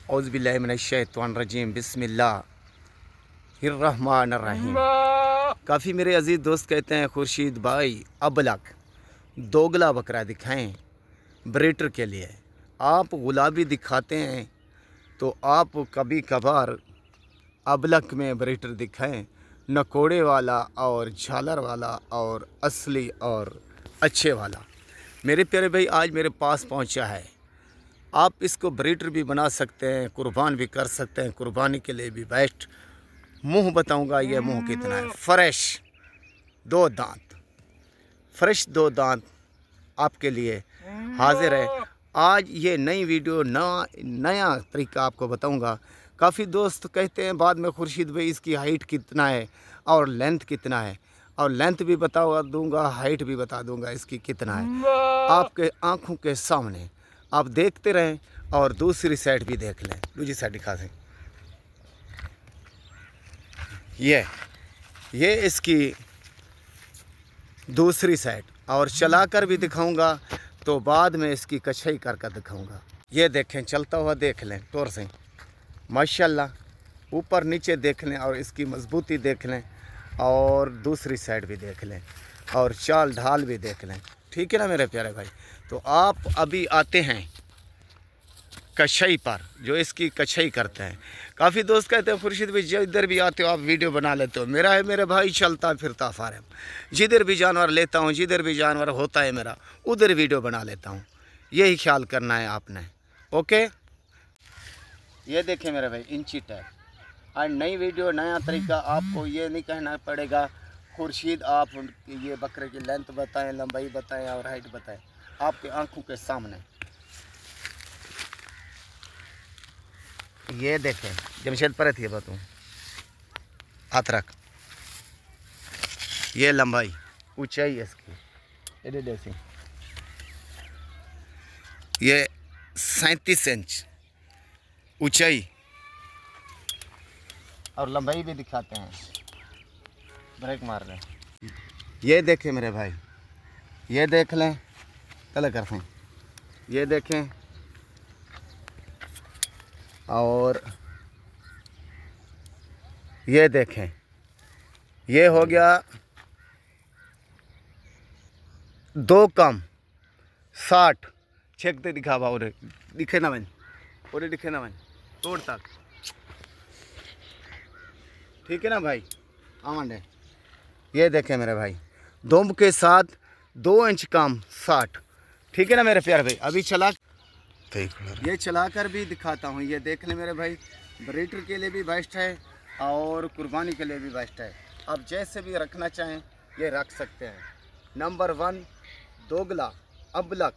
औज़ुबिल्लाहि मिनश्शैतानिर्रजीम बिस्मिल्लाहिर्रहमानिर्रहीम। काफ़ी मेरे अजीज़ दोस्त कहते हैं खुर्शीद भाई अबलग दोगला बकरा दिखाएं ब्रीडर के लिए। आप गुलाबी दिखाते हैं तो आप कभी कभार अबलग में ब्रीडर दिखाएं, नकोड़े वाला और झालर वाला और असली और अच्छे वाला। मेरे प्यारे भाई आज मेरे पास पहुंचा है। आप इसको ब्रीडर भी बना सकते हैं, कुर्बान भी कर सकते हैं, कुर्बानी के लिए भी बेस्ट। मुंह बताऊंगा ये मुंह कितना है। फ्रेश दो दांत आपके लिए हाजिर है। आज ये नई वीडियो नया तरीका आपको बताऊंगा। काफ़ी दोस्त कहते हैं बाद में खुर्शीद भाई इसकी हाइट कितना है और लेंथ कितना है, और लेंथ भी बता दूंगा, हाइट भी बता दूंगा इसकी कितना है। आपके आंखों के सामने आप देखते रहें और दूसरी साइड भी देख लें। दूसरी साइड दिखा दें। ये इसकी दूसरी साइड, और चलाकर भी दिखाऊंगा तो बाद में इसकी कछाई कर दिखाऊंगा। ये देखें, चलता हुआ देख लें तौर से, माशाल्लाह। ऊपर नीचे देख लें और इसकी मजबूती देख लें, और दूसरी साइड भी देख लें, और चाल ढाल भी देख लें। ठीक है ना मेरे प्यारे भाई। तो आप अभी आते हैं कछाई पर, जो इसकी कछाई करते हैं। काफ़ी दोस्त कहते हैं खुर्शीद भाई जिधर भी आते हो आप वीडियो बना लेते हो। मेरा है मेरे भाई चलता फिरता फार्म, जिधर भी जानवर लेता हूँ, जिधर भी जानवर होता है मेरा उधर वीडियो बना लेता हूँ। यही ख्याल करना है आपने। ओके, ये देखें मेरे भाई इंची टैग। आज नई वीडियो नया तरीका। आपको ये नहीं कहना पड़ेगा खुर्शीद आप ये बकरे की लेंथ बताएं, लंबाई बताएं और हाइट बताएं। आपके आंखों के सामने ये देखें। जमशेद पर थी बताऊँ, हाथ रख। ये लंबाई ऊंचाई इसकी ये 37 इंच ऊंचाई, और लंबाई भी दिखाते हैं। ब्रेक मार लें। ये देखें मेरे भाई, ये देख लें, तले करते हैं। ये देखें, और ये देखें। ये हो गया 2 कम 60। चेक दे दिखावा और दिखे ना मन, और दिखे ना मन तोड़ तक। ठीक है ना भाई, आमंडे। ये देखें मेरे भाई, दोम के साथ 2 इंच कम 60। ठीक है ना मेरे प्यारे भाई। अभी चला ये चलाकर भी दिखाता हूँ। ये देख लें मेरे भाई, ब्रीडर के लिए भी बेस्ट है और कुर्बानी के लिए भी बेस्ट है। आप जैसे भी रखना चाहें ये रख सकते हैं। नंबर 1 दोगला अबलग,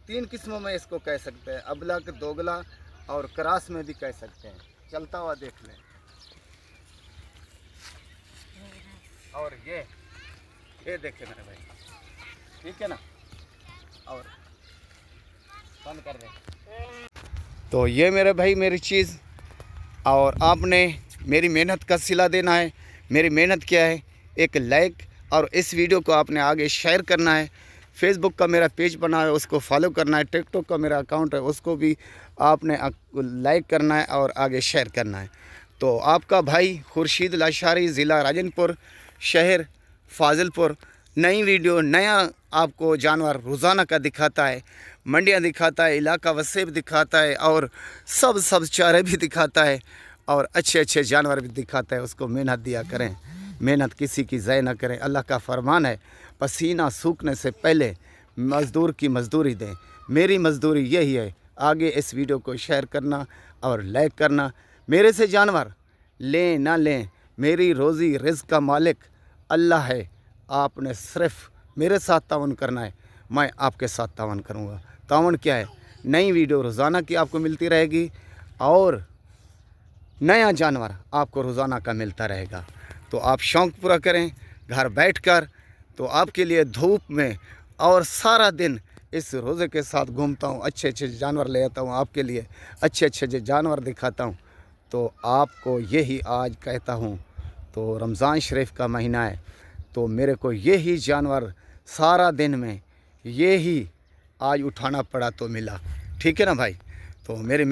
3 किस्मों में इसको कह सकते हैं। अबलग, दोगला और क्रॉस में भी कह सकते हैं। चलता हुआ देख लें। और ये देखें मेरे भाई, ठीक है ना, और बंद कर दें। तो ये मेरे भाई मेरी चीज़, और आपने मेरी मेहनत का सिला देना है। मेरी मेहनत क्या है, एक लाइक, और इस वीडियो को आपने आगे शेयर करना है। फेसबुक का मेरा पेज बना है उसको फॉलो करना है, टिकटॉक का मेरा अकाउंट है उसको भी आपने लाइक करना है और आगे शेयर करना है। तो आपका भाई खुर्शीद लाशारी, ज़िला राजनपुर, शहर फाजिलपुर, नई वीडियो नया आपको जानवर रोज़ाना का दिखाता है, मंडियाँ दिखाता है, इलाका वसेब दिखाता है, और सब चारे भी दिखाता है, और अच्छे जानवर भी दिखाता है। उसको मेहनत दिया करें, मेहनत किसी की ज़ाय ना करें। अल्लाह का फरमान है, पसीना सूखने से पहले मज़दूर की मज़दूरी दें। मेरी मज़दूरी यही है। आगे इस वीडियो को शेयर करना और लाइक करना। मेरे से जानवर लें ना लें, मेरी रोज़ी रिज़्क़ का मालिक अल्लाह है। आपने सिर्फ मेरे साथ तावन करना है, मैं आपके साथ तावन करूँगा। तावन क्या है, नई वीडियो रोज़ाना की आपको मिलती रहेगी, और नया जानवर आपको रोज़ाना का मिलता रहेगा। तो आप शौक़ पूरा करें घर बैठकर। तो आपके लिए धूप में और सारा दिन इस रोज़े के साथ घूमता हूँ, अच्छे जानवर ले आता हूँ आपके लिए, अच्छे जानवर दिखाता हूँ। तो आपको यही आज कहता हूँ, तो रमज़ान शरीफ का महीना है, तो मेरे को यही जानवर सारा दिन में यही आज उठाना पड़ा तो मिला। ठीक है ना भाई। तो मेरे